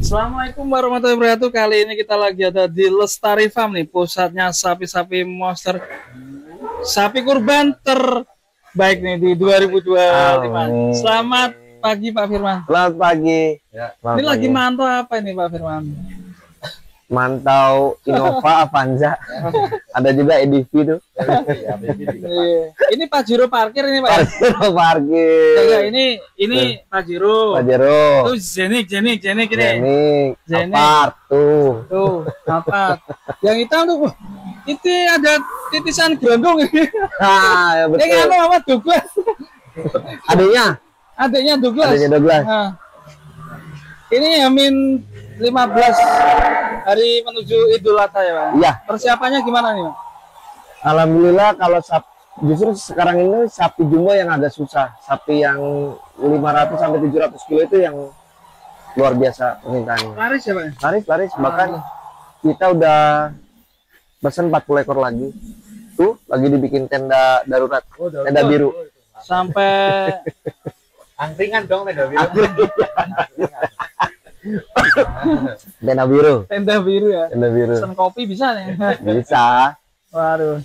Assalamualaikum warahmatullahi wabarakatuh. Kali ini kita lagi ada di Lestari Farm nih, pusatnya sapi-sapi monster, sapi kurban terbaik nih di 2025. Selamat pagi Pak Firman. Selamat pagi. Ya, selamat ini pagi. lagi mantau apa ini Pak Firman? Mantau Innova Avanza. Ada juga EDV tuh. Ini Pajero parkir ini Pak. Pajero parkir. Ya, ini Pajero. Pajero. Tuh Zenik ini. Zenik. Apart tuh. Tuh, apa? Yang hitam tuh. Itu ada titisan gerondong ini. Ah, ya betul. Yang apa Douglas? Adiknya Douglas. Nah, ini Amin 15 hari menuju Idul Adha ya Pak? Iya. Persiapannya gimana nih Pak? Alhamdulillah kalau justru sekarang ini sapi jumbo yang agak susah. Sapi yang 500 sampai 700 kilo itu yang luar biasa permintaannya. Laris ya Pak? Laris. Bahkan kita udah pesen 40 ekor lagi. Tuh lagi dibikin tenda darurat. Tenda biru. Sampai angkringan dong tenda biru. Tenda biru ya. Tenda biru. Pesen kopi bisa nih. Bisa. Waduh.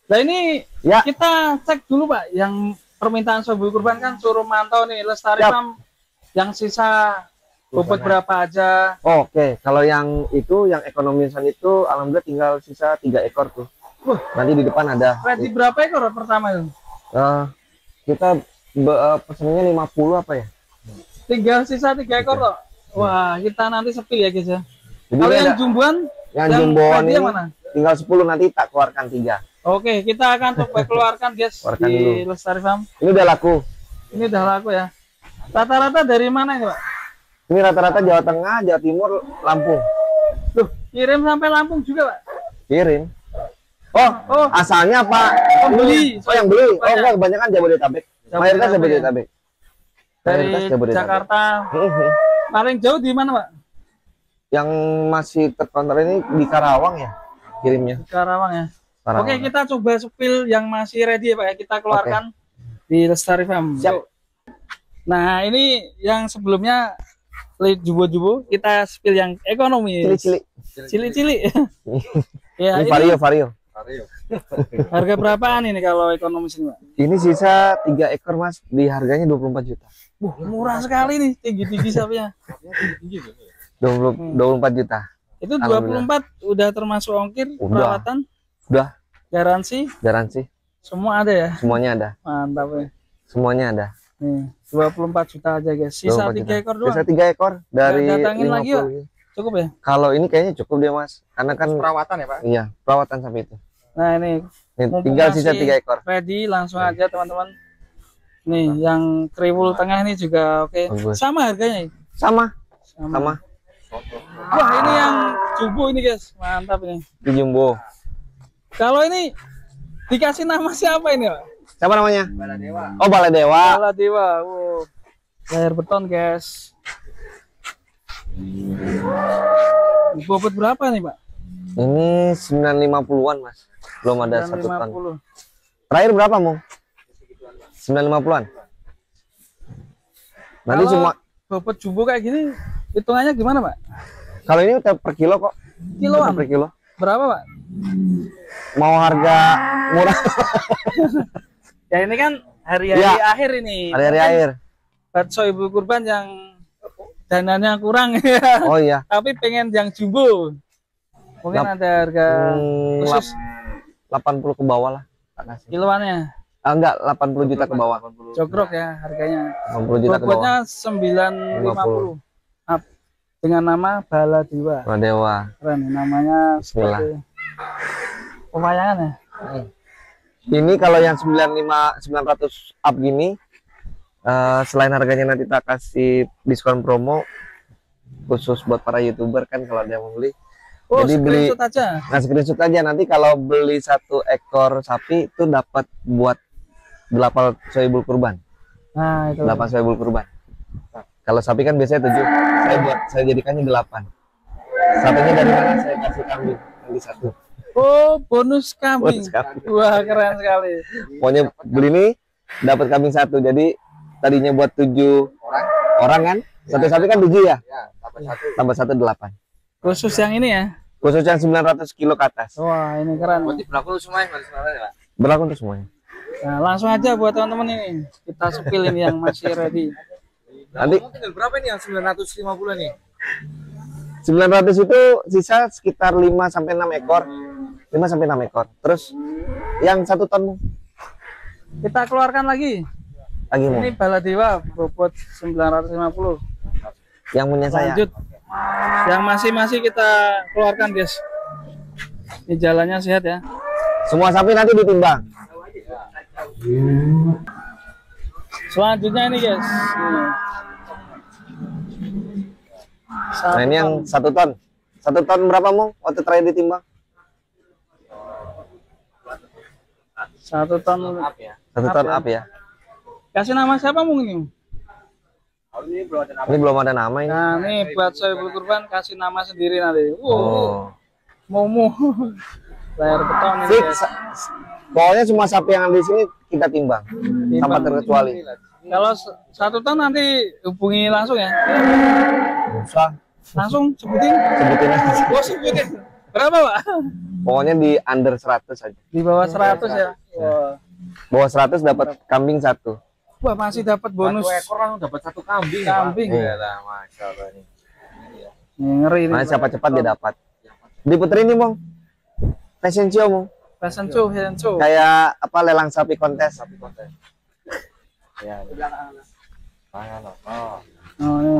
Nah ini ya, kita cek dulu Pak, yang permintaan sobu kurban kan suruh mantau nih Lestari Farm yang sisa bobot berapa aja. Oke, kalau yang itu yang ekonomisan itu alhamdulillah tinggal sisa 3 ekor tuh. Nanti di depan ada. Ready berapa ekor pertama itu? Kita pesennya 50 apa ya? Tinggal sisa 3 ekor loh. Wah, kita nanti sepi ya guys ya. Jadi kalau yang jumboan, yang jumboan ini mana? Tinggal 10, nanti tak keluarkan 3. Oke, kita akan coba keluarkan guys di Lestari Farm. Ini udah laku. Ini udah laku ya. Rata-rata dari mana ini Pak? Ini rata-rata Jawa Tengah, Jawa Timur, Lampung. Tuh, kirim sampai Lampung juga Pak? Kirim. Oh, asalnya Pak pembeli. Oh, yang beli. Oh, enggak, kebanyakan Jabodetabek. Mayoritas Jabodetabek. Dari Jakarta. Paling jauh di mana Pak? Yang masih terkontrol ini di Karawang ya kirimnya. Di Karawang ya. Karawang. Oke, kita coba sepil yang masih ready ya Pak ya. Kita keluarkan di Lestari Farm. Siap. Nah, ini yang sebelumnya jumbo-jumbo, kita spill yang ekonomi. Cili-cili. Ya, ini vario. Harga berapaan ini kalau ekonomis ini Pak? Ini sisa 3 ekor Mas, di harganya 24 juta. Murah sekali nih, tinggi-tinggi sapinya. 24 juta. Itu 24 udah termasuk ongkir, perawatan? Udah. Garansi? Semua ada ya? Semuanya ada. Mantap ya. Semuanya ada. Nih, 24 juta aja guys. Sisa 3 ekor doang. Sisa 3 ekor dari datangin lagi ya? Cukup ya? Kalau ini kayaknya cukup dia Mas. Karena kan perawatan ya Pak? Iya, perawatan sampai itu. Nah ini tinggal sisa 3 ekor. Ready, langsung aja teman-teman. Nih, yang kriwul tengah ini juga oke. Sama harganya? Sama. Wah, ini yang jumbo ini guys. Mantap ini. Di jumbo. Kalau ini dikasih nama siapa ini Pak? Siapa namanya? Baladewa. Oh, Baladewa. Baladewa. Wow. Layar beton guys. Bobot berapa nih Pak? Ini 950-an Mas. Belum ada 1 ton. Terakhir berapa Mung? 950-an. Nanti kalau cuma bobot jumbo kayak gini hitungannya gimana Pak? Kalau ini per kilo kok. Kiloan? Per kilo. Berapa Pak? Mau harga murah. Ya ini kan hari-hari akhir ini. Hari-hari akhir. Buat ibu kurban yang dananya kurang. Oh iya. Tapi pengen yang jumbo. Mungkin ada harga khusus 80 ke bawah lah. Kiloannya. Enggak, 80 juta ke bawah. Jogrok ya harganya. 80 juta ke bawah. Bobotnya 950. Up. Dengan nama Baladewa. Keren namanya. Bismillah. Pemayangan ya. Ini kalau yang 900 up gini, selain harganya nanti kita kasih diskon promo khusus buat para YouTuber kan kalau ada yang mau beli. Jadi beli aja. Nah, screenshot aja, nanti kalau beli 1 ekor sapi itu dapat buat 8 sohibul kurban. Nah, itu. 8 sohibul kurban. Kalau sapi kan biasanya 7. Saya jadikannya 8. Sapinya dari mana? Saya kasih kambing nanti 1. Oh, bonus kambing. Wah, keren sekali. Pokoknya beli ini dapat kambing 1. Jadi tadinya buat 7 orang kan? Satu sapi kan 7 ya? Ya, Tambah satu 8. Khusus yang ini ya. Khusus yang 900 kilo ke atas. Wah, ini keren. berarti berlaku semuanya Pak. Berlaku untuk semuanya. Nah, langsung aja buat teman-teman ini. Kita sepilin yang masih ready. Nanti Tinggal berapa nih yang 950 nih? 900 itu sisa sekitar 5 sampai 6 ekor. 5 sampai 6 ekor. Terus yang 1 ton Kita keluarkan lagi. mau. Ini Baladewa bobot 950. Yang punya saya. Lanjut. Yang masih kita keluarkan, guys. Ini jalannya sehat ya. Semua sapi nanti ditimbang. Selanjutnya ini, guys. Nah, ini yang 1 ton. 1 ton berapa mau? Waktu terakhir ditimbang? 1 ton. 1 ton up ya. Kasih nama siapa mungkin? Ini belum ada nama ini. Nah, ini buat Sohibul Kurban kasih nama sendiri nanti. Oh. Momo. Layar beton ini, Fix. guys. Pokoknya semua sapi yang ada di sini kita timbang. Tanpa terkecuali. Kalau 1 ton nanti hubungi langsung ya. Usah. Langsung sebutin. Sebutin aja. Oh, sebutin. Berapa, Pak? Pokoknya di under 100 aja. Di bawah 100 ya. Wah. Bawah 100 dapat kambing 1. Wah, masih dapat bonus. 1 ekor langsung dapat 1 kambing. Kambing. Ya, Pak. Masya Allah nih. Nih, ngeri ini. Nah, siapa cepat dia dapat. Diputerin nih, Bang. Fashion show, Bang. Fashion show. Kayak apa lelang sapi kontes. Sapi konten. Ya. Tangan. Oh. Oh, ini.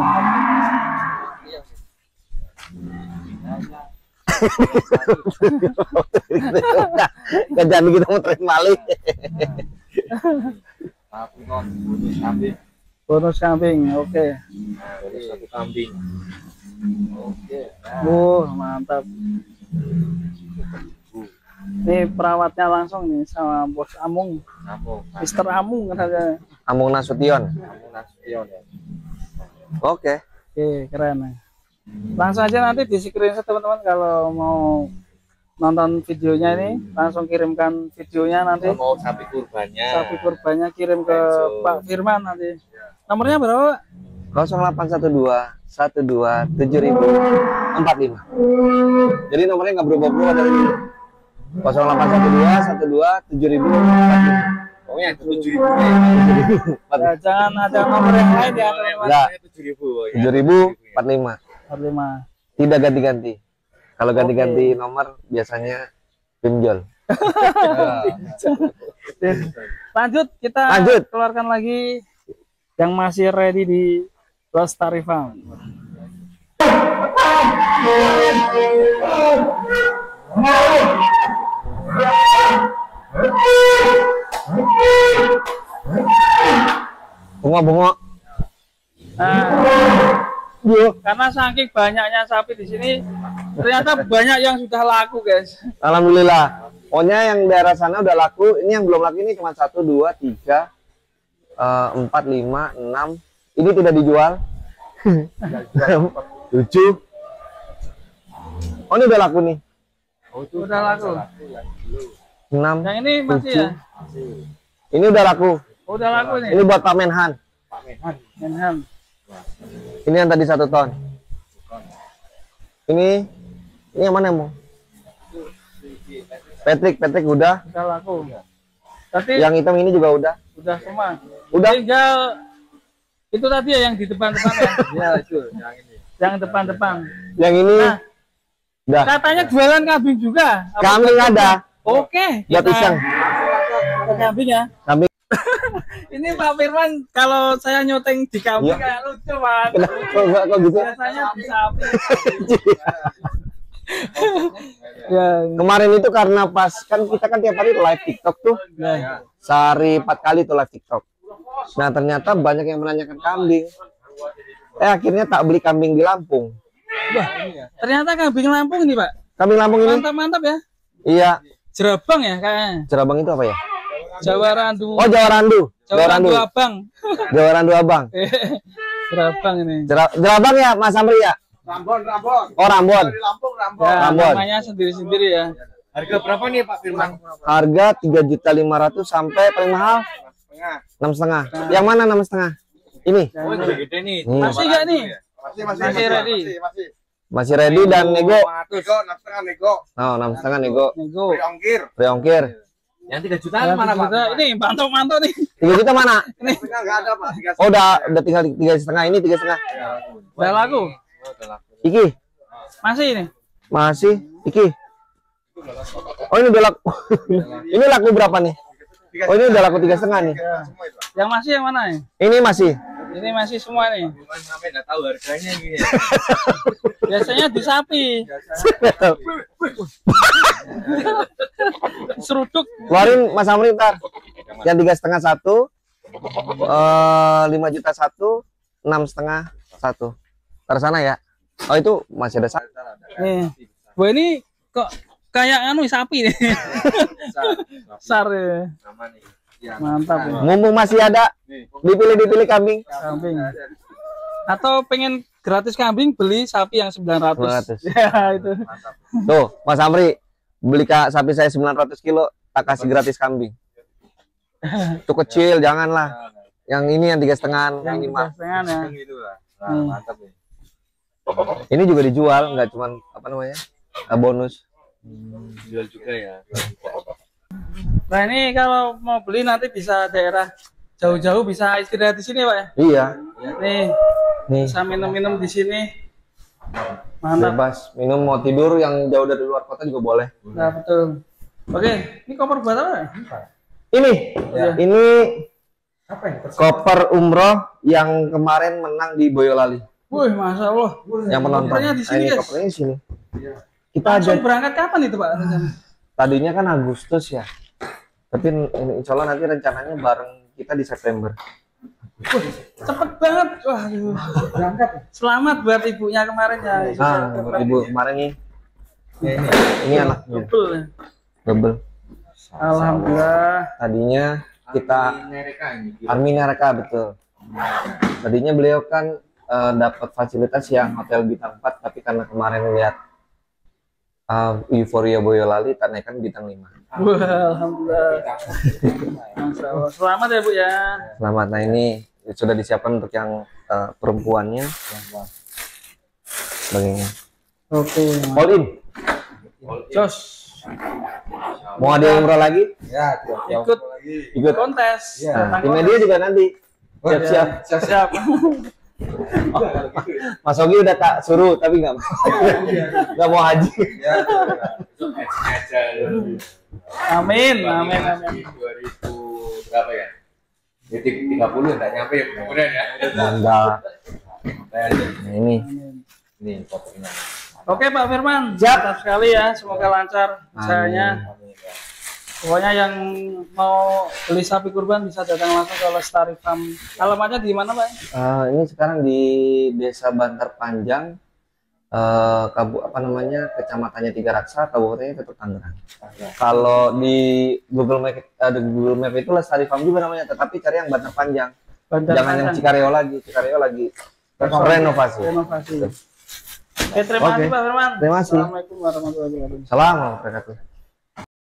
Kerjaan kita muterin balik. Sapi kon, bonus kambing. Bonus kambing. Oke. Bonus 1 kambing. Oke. Mantap. Ini perawatnya langsung nih sama Bos Amung. Mister Amung katanya. Amung Nasution. Kamu Nasution ya. Oke. Oke, keren ya. Langsung aja nanti di screenshot teman-teman kalau mau nonton videonya ini, langsung kirimkan videonya nanti. Kalau mau sapi kurbannya. Sapi kurbannya kirim ke Pak Firman nanti. Nomornya berapa, Pak? 0812 12 7045. Jadi nomornya nggak berubah-ubah dari dulu. 0812 12 7045. Pokoknya 7.000. Ya, jangan ada nomor yang lain ya, teman-teman. Enggak. 7.000. 7045. 45. Tidak ganti-ganti. Kalau ganti-ganti nomor biasanya pinjol. Lanjut, kita keluarkan lagi yang masih ready di Lestari Farm. Bunga-bunga. Karena saking banyaknya sapi di sini, ternyata banyak yang sudah laku, guys. Alhamdulillah. Pokoknya yang daerah sana udah laku. Ini yang belum laku ini cuma 1, 2, 3, 4, 5, 6. Ini tidak dijual. 7. Oh, ini udah laku nih. Udah laku. 6. Yang ini masih 7. ya? Ini udah laku. Udah laku nih. Ini buat Pak Menhan. Menhan. Ini yang tadi 1 ton. Ini yang mana mau? Patrick udah. Udah laku. Tapi Yang hitam ini juga udah. udah semua. Udah. Tinggal itu tadi ya yang di depan-depan ya. Ya, itu yang ini. Yang depan-depan. Yang ini Nah, udah. katanya jualan kambing juga. Apa Kambing ada. Oke. Buat iseng. Ke kambing ya. Kambing. Ini Pak Firman kalau saya nyoteng di kambing Ya. kayak lucu, Pak. Kenapa kok gitu? Biasanya di sapi. Ya, Kemarin itu karena pas kan kita kan tiap hari live TikTok tuh. ya. Sehari 4 kali tuh live TikTok. Nah, ternyata banyak yang menanyakan kambing. Akhirnya tak beli kambing di Lampung. Wah, ternyata kambing Lampung ini, Pak. Kambing Lampung ini? Mantap-mantap ya. Iya. Jerabang ya kayaknya. Jerabang itu apa ya? Jawa Randu. Oh, Jawa Randu. Jawa Randu Abang. Jawa Randu Abang. Jerabang ini. Jerabang ya, Mas Amri ya? Rambon. Oh, Rambon. Dari Lampung, Rambon. Ya, Rambon. namanya sendiri-sendiri ya. Harga berapa nih Pak Firman? Harga 3.500.000 sampai paling mahal Setengah. 6,5. Yang mana 6,5? Ini Oh, ini gede nih. Masih nggak nih? Masih ready. masih ready dan nego. Nego, 6,5 nego. Oh, 6,5 nego. Nego. Free ongkir. Free ongkir. Yang 3 jutaan mana, Pak? Ini mantap nih. 3 juta mana? Enggak ada, Pak. Oh, udah tinggal 3,5 ini 3,5. Udah laku. Iki Masih ini. masih Iki. Oh, ini udah laku. Ini laku berapa nih? Oh, ini udah laku 3,5 nih. Yang masih yang mana ya? Ini masih. Ini masih semua nih. Cuman sampai enggak tahu harganya gini. Biasanya di sapi. Seruduk. Keluarin Mas Amri ntar. Yang 3,5 satu, 5 juta satu, 6,5 satu. Tersana ya. Oh, itu masih ada satu. Nih. Wah, ini kok kayak anu sapi nih. Sar ya. Aman nih. Ya. Mantap ya. Mumpung masih ada, dipilih kambing. Kambing. Atau pengen gratis kambing, beli sapi yang 900. 900. Ya, itu. Tuh, Mas Amri, beli sapi saya 900 kilo, tak kasih gratis kambing. Itu kecil, janganlah. Yang ini yang 3,5, yang ini mah. Setengah ya. Gitu lah. Nah, mantap nih. Ini juga dijual, nggak cuman apa namanya, bonus. Jual juga ya. Nah, ini kalau mau beli nanti bisa daerah jauh-jauh, bisa istirahat di sini, Pak ya. Iya, Nih, nih bisa minum-minum di sini. Mantap. bebas minum, mau tidur yang jauh dari luar kota juga boleh. Nah, betul. Oke, ini koper buat apa ya? Ini, Iya. ini koper umroh yang kemarin menang di Boyolali. Wih, Masya Allah. Yang penonton. Kopernya di sini, Nah, ini guys. kopernya di sini. Kita Langsung aja. berangkat kapan itu, Pak? Tadinya kan Agustus ya. Tapi ini insya Allah nanti rencananya bareng kita di September. Cepet banget. Wah, berangkat. Selamat buat ibunya kemarin ya. Nah, ibu kemarin nih. Ini anaknya. Betul. Ya. Double. Alhamdulillah. Tadinya kita Mereka ini. Army Neraka, betul. Tadinya beliau kan dapat fasilitas yang hotel bintang 4, tapi karena kemarin lihat euforia Boyolali, naikkan bintang 5. Wah, alhamdulillah. Masya Allah. Selamat ya, Bu ya. Selamat. Nah, ini sudah disiapkan untuk yang perempuannya. Sebagainya. Oke. All in. Jos. Mau ada umroh lagi? Ya, Ikut Ikut. kontes. Ya. Di media juga nanti. Siap-siap. Siap. Mas Ogi udah tak suruh, tapi nggak mau haji. Ya. Aja. Iya. Amin, amin, amin. 2000 berapa ya? Titik 30 enggak nyampe kemudian ya. Enggak. Nah, ini. Nih fotonya. Oke, Pak Firman. Siap. Mantap sekali ya. Semoga lancar usahanya. Amin ya. Pokoknya yang mau beli sapi kurban bisa datang langsung ke Lestari Farm. Alamatnya di mana, Pak? Ini sekarang di Desa Bantar Panjang, kecamatannya Tiga Raksa, kabupatennya tetap Tangerang. Kalau di Google Map itu Lestari Farm juga namanya, tetapi cari yang Bantar Panjang. Jangan yang Cikareo lagi. Cikareo lagi renovasi. Renovasi. Oke, terima kasih, Pak Firman. Terima kasih. Assalamualaikum warahmatullahi wabarakatuh. Salam warahmatullahi wabarakatuh.